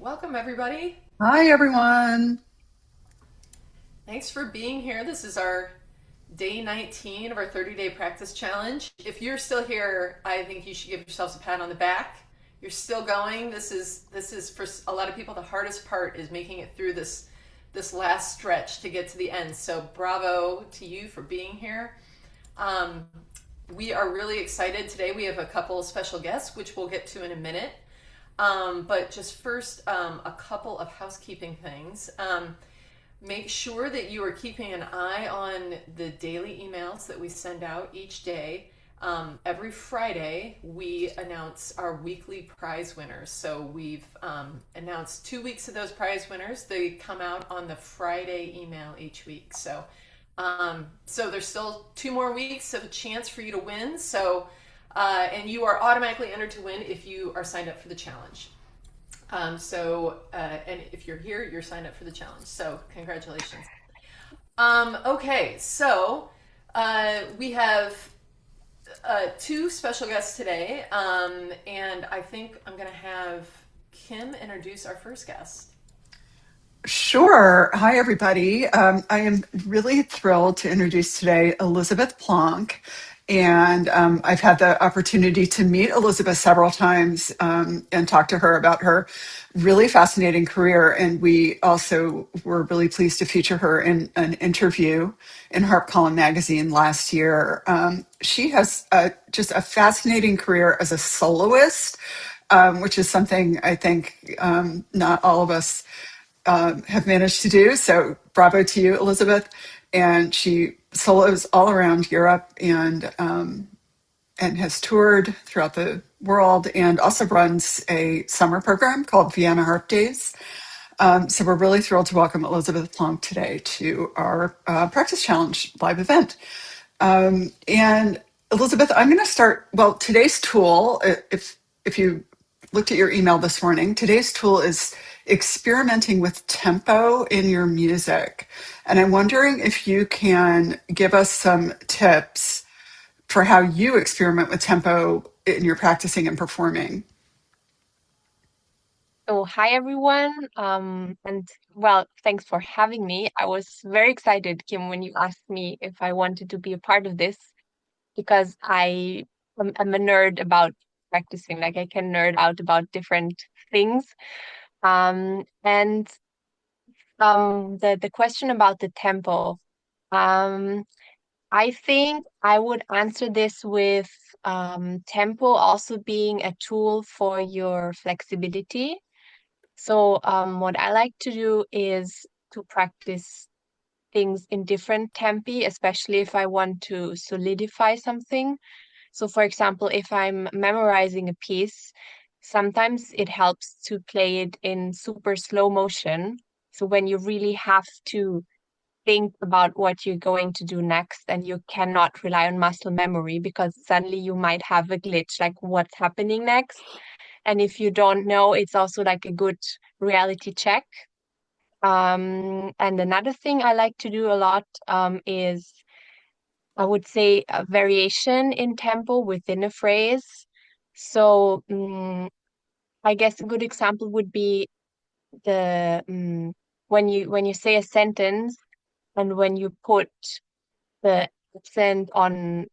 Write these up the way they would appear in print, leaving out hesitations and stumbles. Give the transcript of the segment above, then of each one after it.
Welcome, everybody. Hi, everyone. Thanks for being here. This is our day 19 of our 30-day practice challenge. If you're still here, I think you should give yourselves a pat on the back. You're still going. This is for a lot of people the hardest part is making it through this last stretch to get to the end. So bravo to you for being here. Um, we are really excited today. We have a couple special guests, which we'll get to in a minute. But just first, a couple of housekeeping things. Make sure that you are keeping an eye on the daily emails that we send out each day. Every Friday, we announce our weekly prize winners. So we've announced 2 weeks of those prize winners. They come out on the Friday email each week. So there's still 2 more weeks of a chance for you to win. And you are automatically entered to win if you are signed up for the challenge. And if you're here, you're signed up for the challenge. So congratulations. Okay, so we have two special guests today, and I think I'm going to have Kim introduce our first guest. Sure. Hi, everybody. I am really thrilled to introduce today Elisabeth Plonk. And I've had the opportunity to meet Elizabeth several times and talk to her about her really fascinating career. And we also were really pleased to feature her in an interview in Harp Column magazine last year. She has just a fascinating career as a soloist, which is something I think not all of us have managed to do. So bravo to you, Elizabeth. And she solos all around Europe and has toured throughout the world and also runs a summer program called Vienna Harp Days. So we're really thrilled to welcome Elisabeth Plonk today to our Practice Challenge live event. And Elizabeth, I'm going to start. Well, today's tool, if you looked at your email this morning, today's tool is experimenting with tempo in your music. And I'm wondering if you can give us some tips for how you experiment with tempo in your practicing and performing. So, hi everyone. And well, thanks for having me. I was very excited, Kim, when you asked me if I wanted to be a part of this because I'm a nerd about practicing. Like I can nerd out about different things. And the question about the tempo, um, I think I would answer this with tempo also being a tool for your flexibility. So, what I like to do is to practice things in different tempi, especially if I want to solidify something. So, for example, if I'm memorizing a piece, sometimes it helps to play it in super slow motion. So, when you really have to think about what you're going to do next and you cannot rely on muscle memory because suddenly you might have a glitch, like what's happening next. And if you don't know, it's also like a good reality check. And another thing I like to do a lot is I would say a variation in tempo within a phrase. So I guess a good example would be the when you say a sentence and when you put the accent on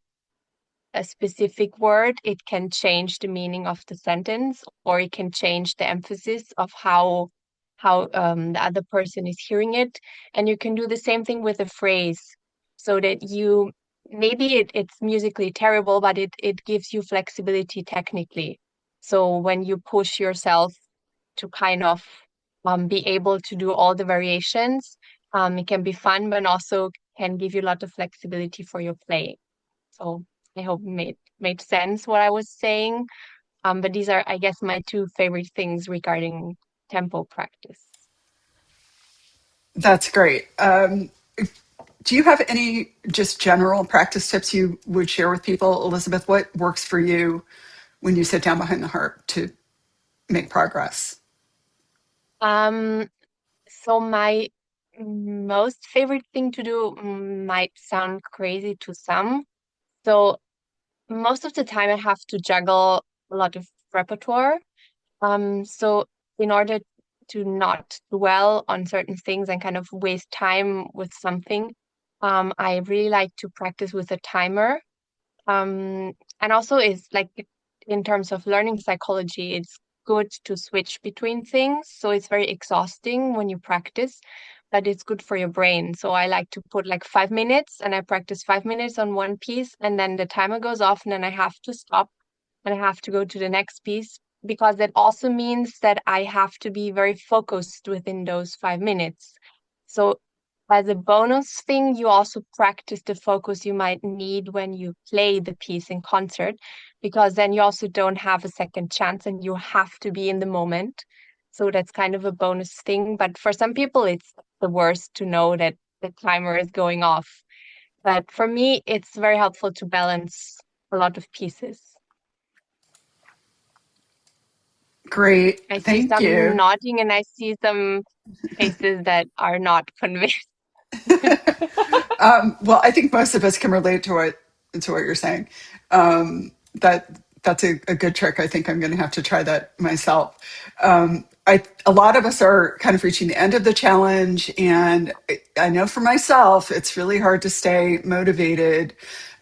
a specific word, it can change the meaning of the sentence, or it can change the emphasis of how the other person is hearing it. And you can do the same thing with a phrase, so that you maybe it's musically terrible, but it gives you flexibility technically. So when you push yourself to kind of be able to do all the variations, it can be fun, but also can give you a lot of flexibility for your playing. So I hope it made sense what I was saying. But these are, I guess, my two favorite things regarding tempo practice. That's great. Do you have any just general practice tips you would share with people? Elizabeth, what works for you when you sit down behind the harp to make progress? Um, so my most favorite thing to do might sound crazy to some. So most of the time I have to juggle a lot of repertoire. So in order to not dwell on certain things and kind of waste time with something, I really like to practice with a timer. And also is like in terms of learning psychology, it's good to switch between things. So it's very exhausting when you practice, but it's good for your brain. So I like to put like 5 minutes and I practice 5 minutes on one piece and then the timer goes off and then I have to stop and I have to go to the next piece because that also means that I have to be very focused within those 5 minutes. So as a bonus thing, you also practice the focus you might need when you play the piece in concert, because then you also don't have a second chance and you have to be in the moment. So that's kind of a bonus thing. But for some people, it's the worst to know that the timer is going off. But for me, it's very helpful to balance a lot of pieces. Great. I see Thank some you. nodding and I see some faces that are not convinced. Well, I think most of us can relate to what you're saying. That's a good trick. I think I'm going to have to try that myself. A lot of us are kind of reaching the end of the challenge, and I know for myself, it's really hard to stay motivated.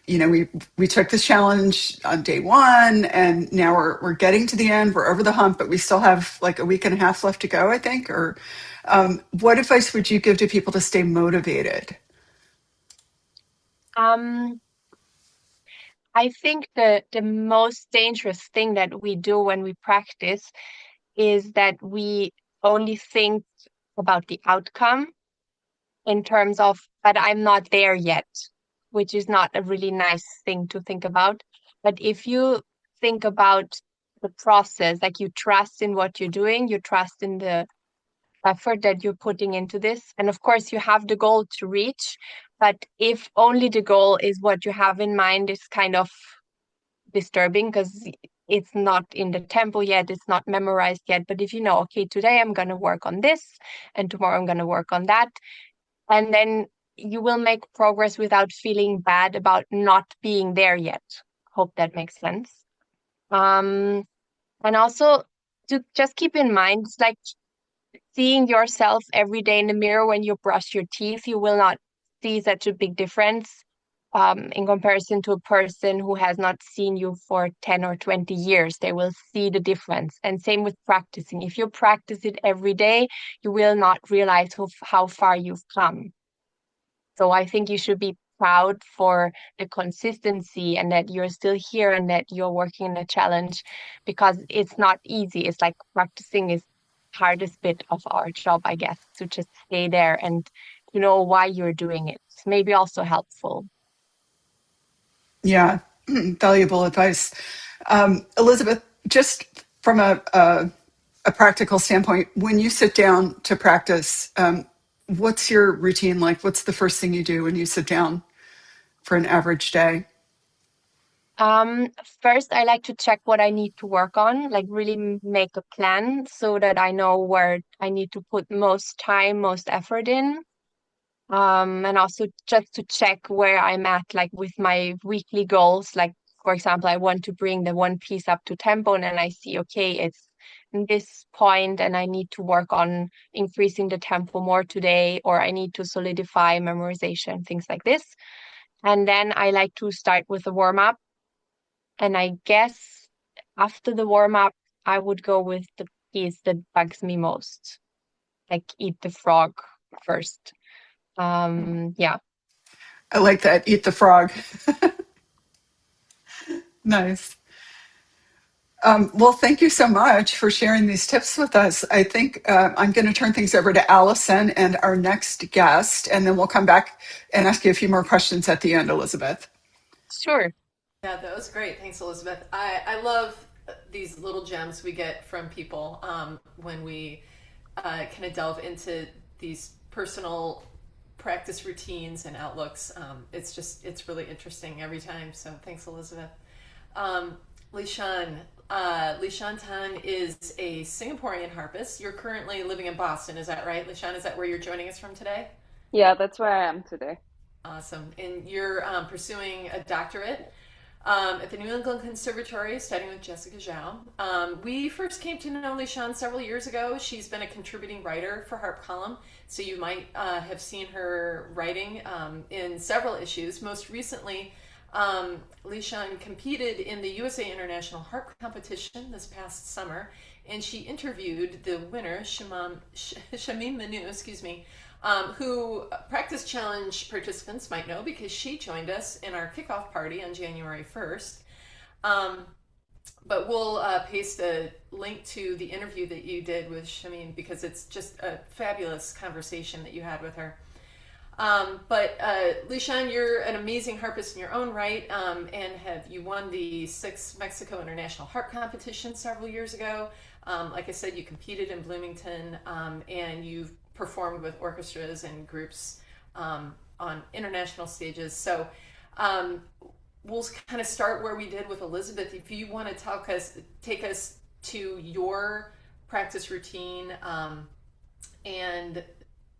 You know, we took this challenge on day one, and now we're getting to the end. We're over the hump, but we still have like a week and a half left to go, I think. Or what advice would you give to people to stay motivated? Um, I think the most dangerous thing that we do when we practice is that we only think about the outcome in terms of, but I'm not there yet, which is not a really nice thing to think about. But if you think about the process, like you trust in what you're doing, you trust in the effort that you're putting into this. And of course, you have the goal to reach. But if only the goal is what you have in mind, it's kind of disturbing because it's not in the tempo yet, it's not memorized yet. But if you know, okay, today I'm going to work on this and tomorrow I'm going to work on that, and then you will make progress without feeling bad about not being there yet. Hope that makes sense. Um, and also to just keep in mind, it's like seeing yourself every day in the mirror when you brush your teeth, you will not see such a big difference in comparison to a person who has not seen you for 10 or 20 years. They will see the difference. And same with practicing. If you practice it every day, you will not realize how far you've come. So I think you should be proud for the consistency and that you're still here and that you're working in a challenge because it's not easy. It's like practicing is hardest bit of our job, I guess, to just stay there and to know why you're doing it. Maybe also helpful. Yeah, valuable advice. Elisabeth, just from a practical standpoint, when you sit down to practice, what's your routine like? What's the first thing you do when you sit down for an average day? Um, First, I like to check what I need to work on, like really make a plan so that I know where I need to put most time, most effort in. And also just to check where I'm at, like with my weekly goals. Like, for example, I want to bring the one piece up to tempo, and then I see, okay, it's in this point, and I need to work on increasing the tempo more today, or I need to solidify memorization, things like this. And then I like to start with a warm up. And I guess after the warm up, I would go with the piece that bugs me most, like eat the frog first. Yeah. I like that. Eat the frog. Nice. Well, thank you so much for sharing these tips with us. I think I'm going to turn things over to Allison and our next guest, and then we'll come back and ask you a few more questions at the end, Elisabeth. Sure. Yeah, that was great. Thanks, Elizabeth. I love these little gems we get from people when we kind of delve into these personal practice routines and outlooks. It's really interesting every time. So thanks, Elizabeth. Um, Lishan, Lishan Tan is a Singaporean harpist. You're currently living in Boston, is that right? Lishan, is that where you're joining us from today? Yeah, that's where I am today. Awesome. And you're pursuing a doctorate. at the New England Conservatory, studying with Jessica Zhao. We first came to know Shan several years ago. She's been a contributing writer for Harp Column, so you might have seen her writing in several issues. Most recently, Shan competed in the USA International Harp Competition this past summer, and she interviewed the winner, Shamim Manu, excuse me, who Practice Challenge participants might know because she joined us in our kickoff party on January 1st. But we'll paste a link to the interview that you did with Shamim because it's just a fabulous conversation that you had with her. But Lishan, you're an amazing harpist in your own right, and you won the 6th Mexico International Harp Competition several years ago. Like I said, you competed in Bloomington, and you've performed with orchestras and groups on international stages. So we'll kind of start where we did with Elisabeth. If you want to take us to your practice routine and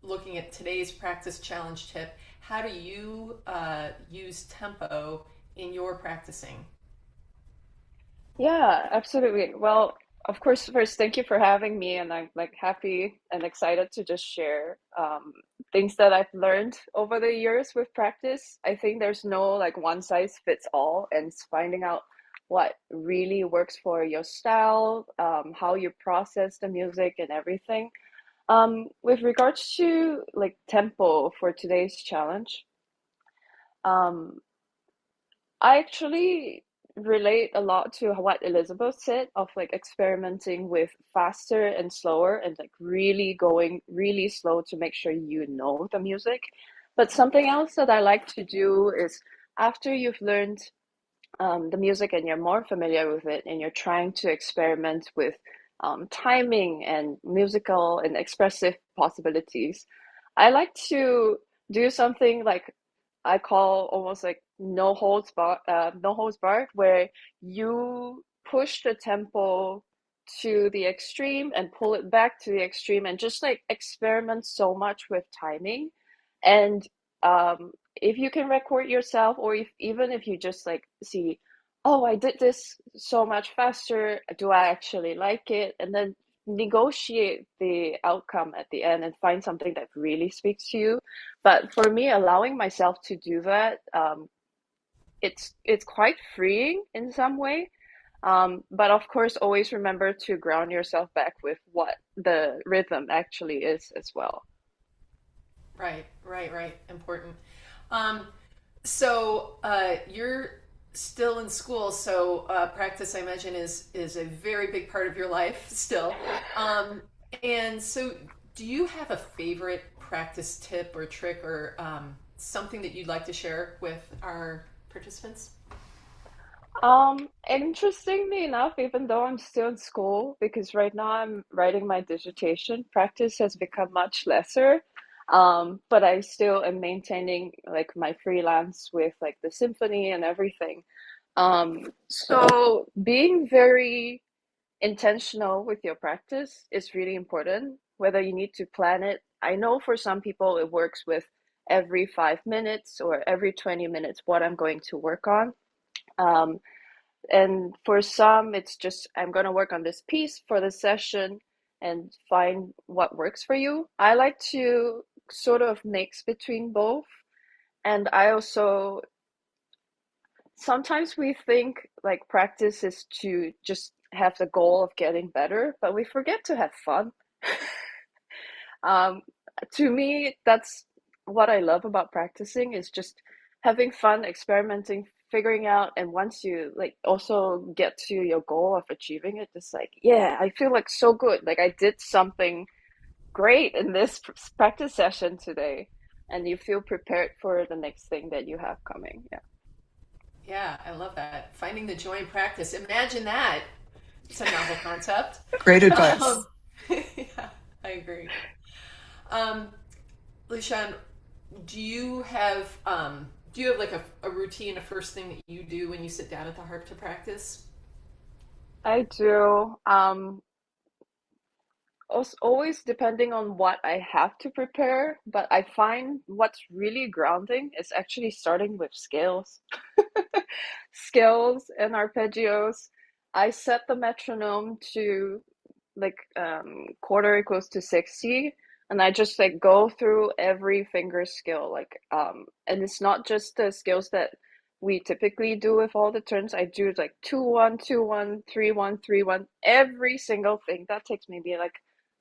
looking at today's practice challenge tip, how do you use tempo in your practicing? Yeah, absolutely. Well, of course, first, thank you for having me, and I'm like happy and excited to just share things that I've learned over the years with practice. I think there's no like one size fits all, and it's finding out what really works for your style, how you process the music and everything. With regards to like tempo for today's challenge, um, I actually relate a lot to what Elizabeth said of like experimenting with faster and slower and like really going really slow to make sure you know the music. But something else that I like to do is after you've learned the music and you're more familiar with it and you're trying to experiment with timing and musical and expressive possibilities, I like to do something like I call almost like no holds barred, where you push the tempo to the extreme and pull it back to the extreme and just like experiment so much with timing. And if you can record yourself, or even if you just like see, oh, I did this so much faster, do I actually like it? And then negotiate the outcome at the end and find something that really speaks to you. But for me, allowing myself to do that, it's quite freeing in some way. But of course, always remember to ground yourself back with what the rhythm actually is as well. Right, right, right. Important. Um, so you're still in school, so practice, I imagine, is a very big part of your life still. And so, do you have a favorite practice tip or trick or something that you'd like to share with our participants? Interestingly enough, even though I'm still in school, because right now I'm writing my dissertation, practice has become much lesser. But I still am maintaining like my freelance with like the symphony and everything. So being very intentional with your practice is really important, whether you need to plan it. I know for some people it works with every 5 minutes or every 20 minutes what I'm going to work on. Um, and for some, it's just, I'm going to work on this piece for the session and find what works for you. I like to sort of mix between both. And I also, sometimes we think like practice is to just have the goal of getting better, but we forget to have fun. Um, to me, that's what I love about practicing is just having fun, experimenting, figuring out, and once you like also get to your goal of achieving it, it's like, yeah, I feel like so good. Like I did something great in this practice session today, and you feel prepared for the next thing that you have coming. Yeah. Yeah, I love that. Finding the joy in practice. Imagine that. It's a novel concept. Great advice. Um, yeah, I agree. Um, Lishan, do you have like a routine, a first thing that you do when you sit down at the harp to practice? I do. Always depending on what I have to prepare, but I find what's really grounding is actually starting with scales. scales and arpeggios. I set the metronome to like quarter equals to 60, and I just like go through every finger skill, like and it's not just the skills that we typically do with all the turns. I do like 2-1, 2-1, 3-1, 3-1, every single thing. That takes maybe like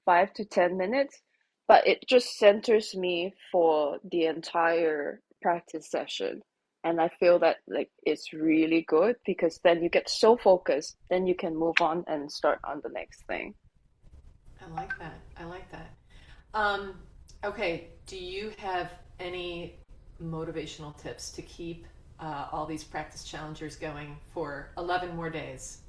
5 to 10 minutes, but it just centers me for the entire practice session. And I feel that like it's really good because then you get so focused, then you can move on and start on the next thing. I like that. I like that. Um, okay, do you have any motivational tips to keep all these practice challengers going for 11 more days?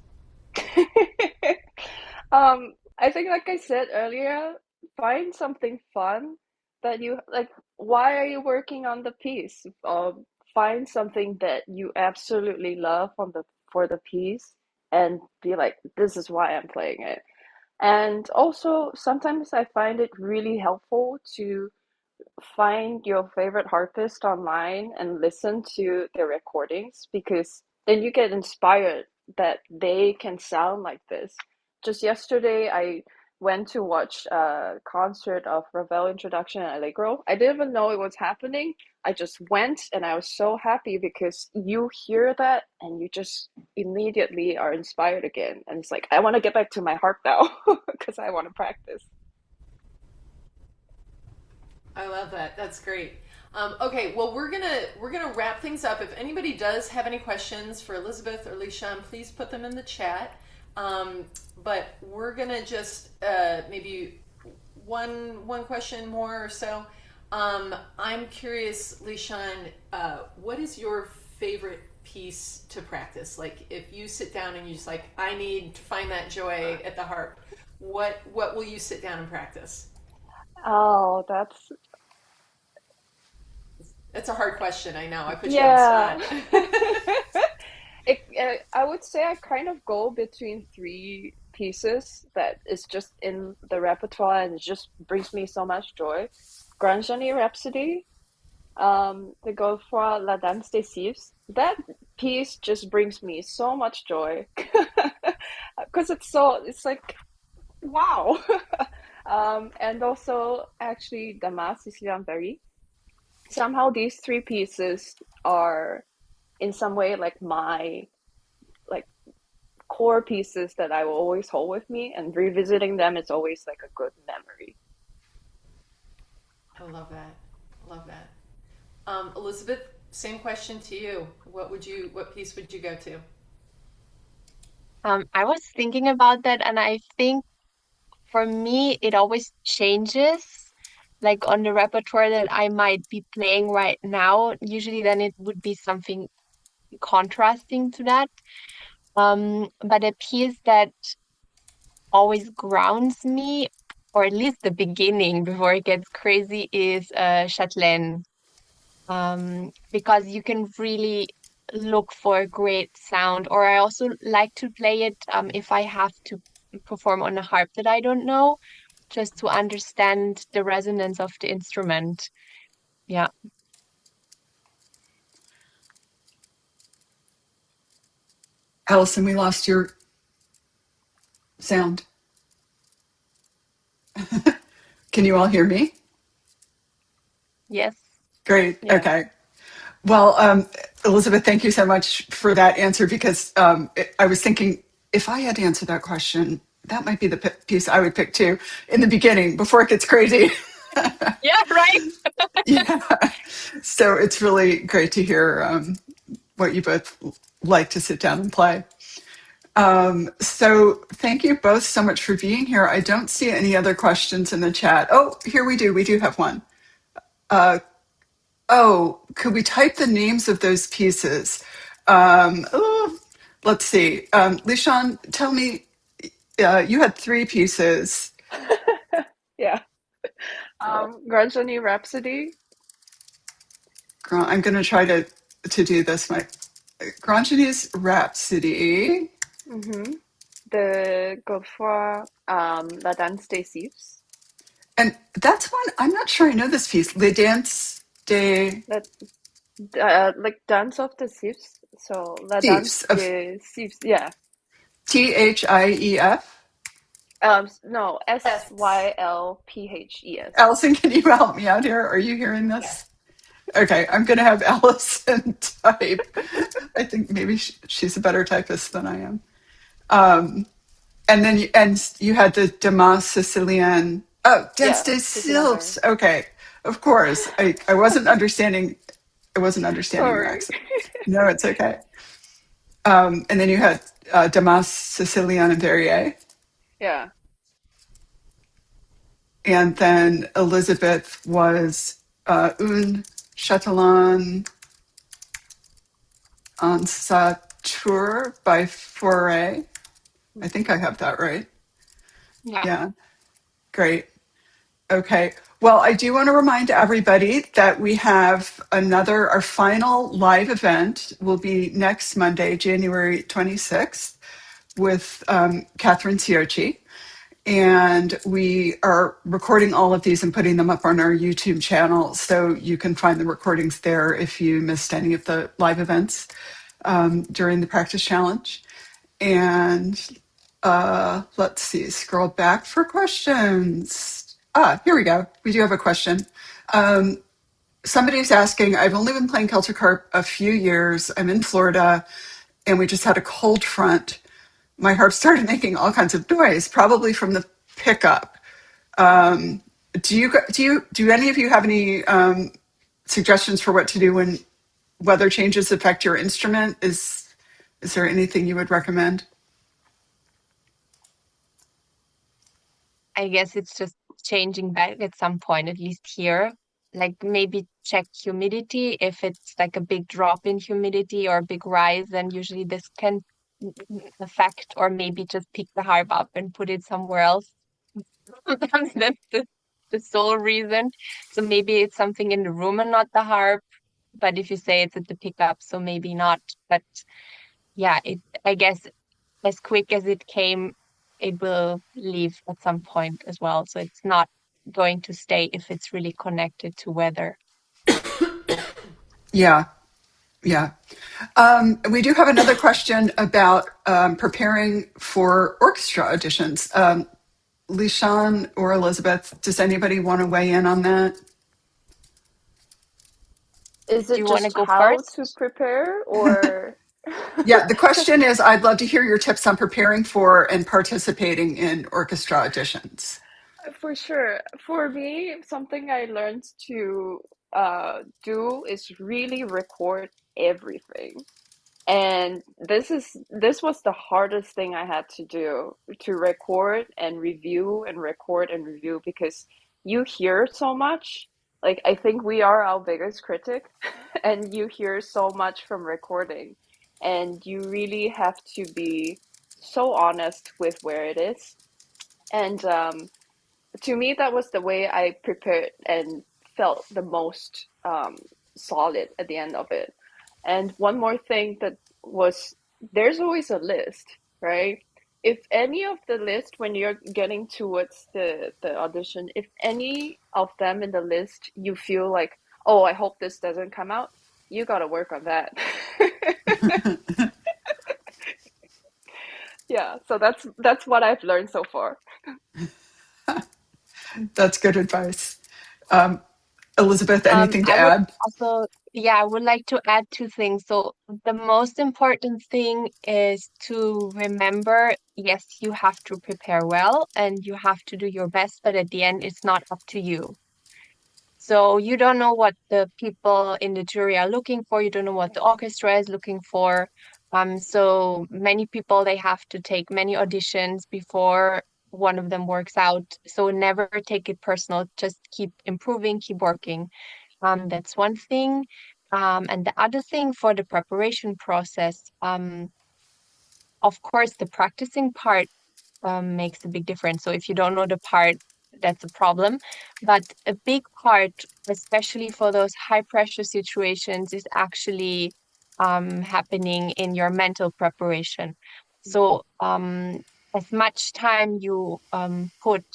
I think, like I said earlier, find something fun that you like. Why are you working on the piece? Find something that you absolutely love on the for the piece, and be like, this is why I'm playing it. And also, sometimes I find it really helpful to find your favorite harpist online and listen to their recordings because then you get inspired that they can sound like this. Just yesterday, I went to watch a concert of Ravel Introduction and Allegro. I didn't even know it was happening. I just went and I was so happy because you hear that and you just immediately are inspired again. And it's like, I want to get back to my harp now because I want to practice. I love that. That's great. Okay, well we're gonna wrap things up. If anybody does have any questions for Elisabeth or Lishan, please put them in the chat. But we're gonna just maybe one question more or so. I'm curious, Lishan, what is your favorite piece to practice? Like if you sit down and you just like, I need to find that joy at the harp, what will you sit down and practice? Oh, that's That's a hard question. I know. I put you on the yeah. spot. I would say I kind of go between three pieces that is just in the repertoire and it just brings me so much joy. Grand Journey Rhapsody, the Godefroy La Danse des Cifres. That piece just brings me so much joy because it's like wow. And also actually Damas Sicilian Berry. Somehow these three pieces are in some way like my like core pieces that I will always hold with me, and revisiting them is always like a good memory. I love that. Love that. Elisabeth, same question to you. What piece would you go to? I was thinking about that, and I think for me, it always changes. Like on the repertoire that I might be playing right now, usually then it would be something contrasting to that. But a piece that always grounds me, or at least the beginning before it gets crazy, is Châtelaine. Because you can really look for a great sound. Or I also like to play it if I have to perform on a harp that I don't know, just to understand the resonance of the instrument. Yeah. Allison, we lost your sound. Can you all hear me? Yes. Great. Yeah. Okay. Well, Elisabeth, thank you so much for that answer because I was thinking if I had to answer that question, that might be the piece I would pick too in the beginning before it gets crazy. Yeah, right. Yeah. So it's really great to hear what you both like to sit down and play. So thank you both so much for being here. I don't see any other questions in the chat. Oh, here we do. We do have one. Uh, oh, could we type the names of those pieces? Oh, let's see. Lishan, tell me, you had three pieces. Yeah. Grand Journey Rhapsody. I'm going to try to do this. My Grangene's Rhapsody. Mm-hmm. The Godefroy La Danse des Cifres. And that's one, I'm not sure I know this piece. Les Danses de, That like Dance of the Cifres. So La Danse Thieves of des Sieves. Yeah. Thief. No, Yes. Sylphes. Allison, can you help me out here? Are you hearing this? Yes. Okay, I'm going to have Allison type. I think maybe she's a better typist than I am. Um, and then you had the Damas Sicilian. Oh, Dance Yeah, des Sicilian Sylphes. Dance. Okay, of course. I wasn't understanding. I wasn't understanding your Sorry. accent. No, it's okay. And then you had Damas Sicilian and Verrier, Yeah. and then Elisabeth was Un Châtelain en Satur by Foray. I think I have that right. Yeah. Yeah, great. Okay. Well, I do want to remind everybody that we have our final live event will be next Monday, January 26th, with Catherine Ciochi. And we are recording all of these and putting them up on our YouTube channel. So you can find the recordings there if you missed any of the live events during the practice challenge. And let's see, scroll back for questions. Here we go. We do have a question. Somebody's asking, I've only been playing Celtic harp a few years. I'm in Florida and we just had a cold front. My harp started making all kinds of noise, probably from the pickup. Do any of you have any suggestions for what to do when weather changes affect your instrument? Is there anything you would recommend? I guess it's just changing back at some point, at least here. Like maybe check humidity. If it's like a big drop in humidity or a big rise, then usually this can affect, or maybe just pick the harp up and put it somewhere else. Sometimes that's the sole reason. So maybe it's something in the room and not the harp. But if you say it's at the pickup, so maybe not. But yeah, I guess as quick as it came, it will leave at some point as well. So it's not going to stay if it's really connected to weather. Yeah, yeah. We do have another question about preparing for orchestra auditions. Shan or Elisabeth, does anybody want to weigh in on that? Is Do it you want to just go how to first? prepare or Yeah, the question is I'd love to hear your tips on preparing for and participating in orchestra auditions. for sure. For me, something I learned to do is really record everything. And this was the hardest thing I had to do, to record and review, because you hear so much. Like, I think we are our biggest critic, and you hear so much from recording, and you really have to be so honest with where it is. And to me, that was the way I prepared and felt the most solid at the end of it. And one more thing that was, there's always a list, right? If any of the list, when you're getting towards the audition, if any of them in the list you feel like, oh, I hope this doesn't come out, you got to work on that. Yeah, so that's what I've learned so far. That's good advice. Um, Elisabeth, anything to I would add? also, yeah, I would like to add two things. So the most important thing is to remember, yes, you have to prepare well and you have to do your best, but at the end, it's not up to you. So you don't know what the people in the jury are looking for. You don't know what the orchestra is looking for. So many people, they have to take many auditions before one of them works out. So never take it personal. Just keep improving, keep working. That's one thing. And the other thing for the preparation process, of course, the practicing part makes a big difference. So if you don't know the part, that's a problem. But a big part, especially for those high pressure situations, is actually happening in your mental preparation. So as much time you put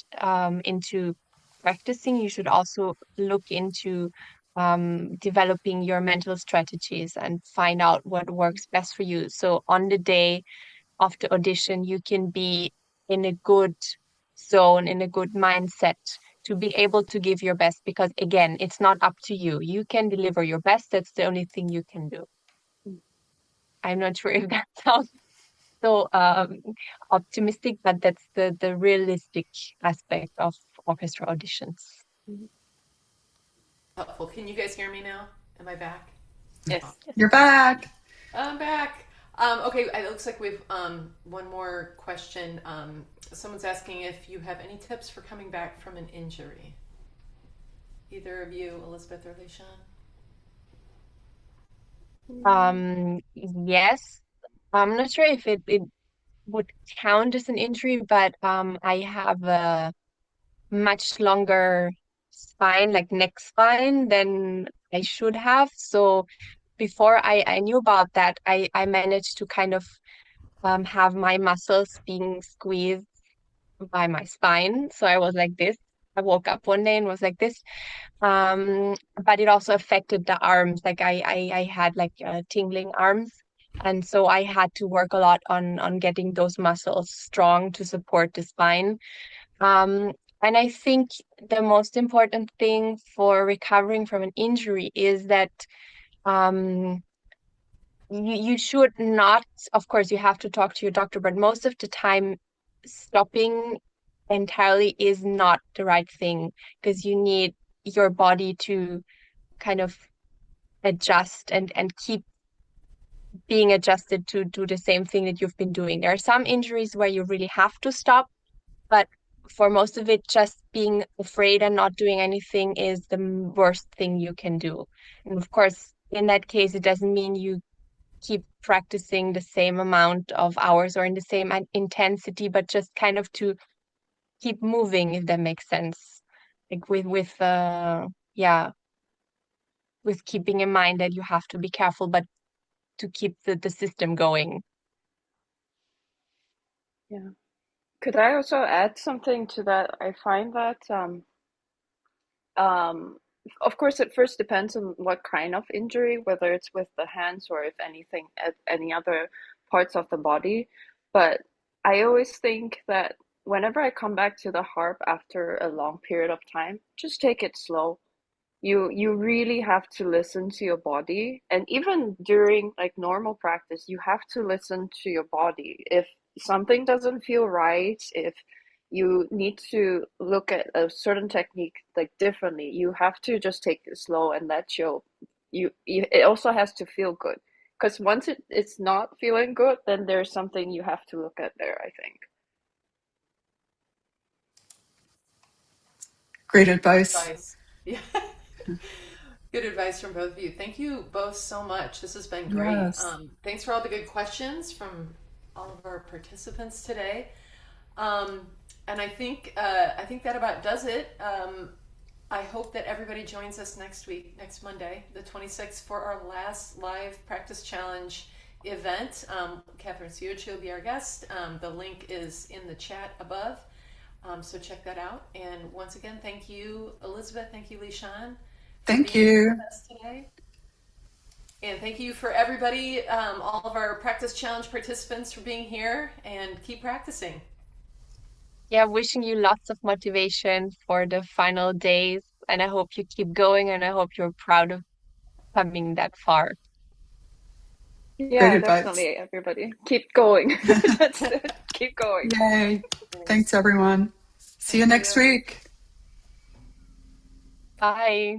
into practicing, you should also look into developing your mental strategies and find out what works best for you. So on the day of the audition, you can be in a good zone, in a good mindset to be able to give your best. Because again, it's not up to you. You can deliver your best. That's the only thing you can do. I'm not sure if that sounds so optimistic, but that's the realistic aspect of orchestra auditions. Helpful. Can you guys hear me now? Am I back? Yes. You're back. I'm back. Okay, it looks like we've one more question. Someone's asking if you have any tips for coming back from an injury. Either of you, Elisabeth or Shan? Yes. I'm not sure if it would count as an injury, but I have a much longer spine, like neck spine, than I should have. So before I knew about that, I managed to kind of have my muscles being squeezed by my spine. So I was like this. I woke up one day and was like this. But it also affected the arms. Like I had like tingling arms. And so I had to work a lot on getting those muscles strong to support the spine. Um, and I think the most important thing for recovering from an injury is that um, you should not, of course, you have to talk to your doctor, but most of the time, stopping entirely is not the right thing because you need your body to kind of adjust and keep being adjusted to do the same thing that you've been doing. There are some injuries where you really have to stop, but for most of it, just being afraid and not doing anything is the worst thing you can do. And of course, in that case, it doesn't mean you keep practicing the same amount of hours or in the same intensity, but just kind of to keep moving, if that makes sense. Like yeah, with keeping in mind that you have to be careful, but to keep the system going. Yeah. Could I also add something to that? I find that um, of course, it first depends on what kind of injury, whether it's with the hands or if anything at any other parts of the body. But I always think that whenever I come back to the harp after a long period of time, just take it slow. You really have to listen to your body, and even during like normal practice you have to listen to your body. If something doesn't feel right, if you need to look at a certain technique like differently, you have to just take it slow and let you it also has to feel good, because once it's not feeling good, then there's something you have to look at there, I think. Great advice. Advice. Yeah. Good advice from both of you. Thank you both so much. This has been great. Yes. Thanks for all the good questions from all of our participants today. Um, and I think that about does it. I hope that everybody joins us next week, next Monday, the 26th, for our last live practice challenge event. Catherine Siucci will be our guest. The link is in the chat above. So check that out. And once again, thank you, Elisabeth. Thank you, Shan, for Thank being here you. with us today. And thank you for everybody, all of our practice challenge participants, for being here, and keep practicing. Yeah, wishing you lots of motivation for the final days. And I hope you keep going and I hope you're proud of coming that far. Great Yeah, advice. definitely, everybody keep going. That's it. Keep going. Yay. Thanks, everyone. See you Thank next you. week. Bye.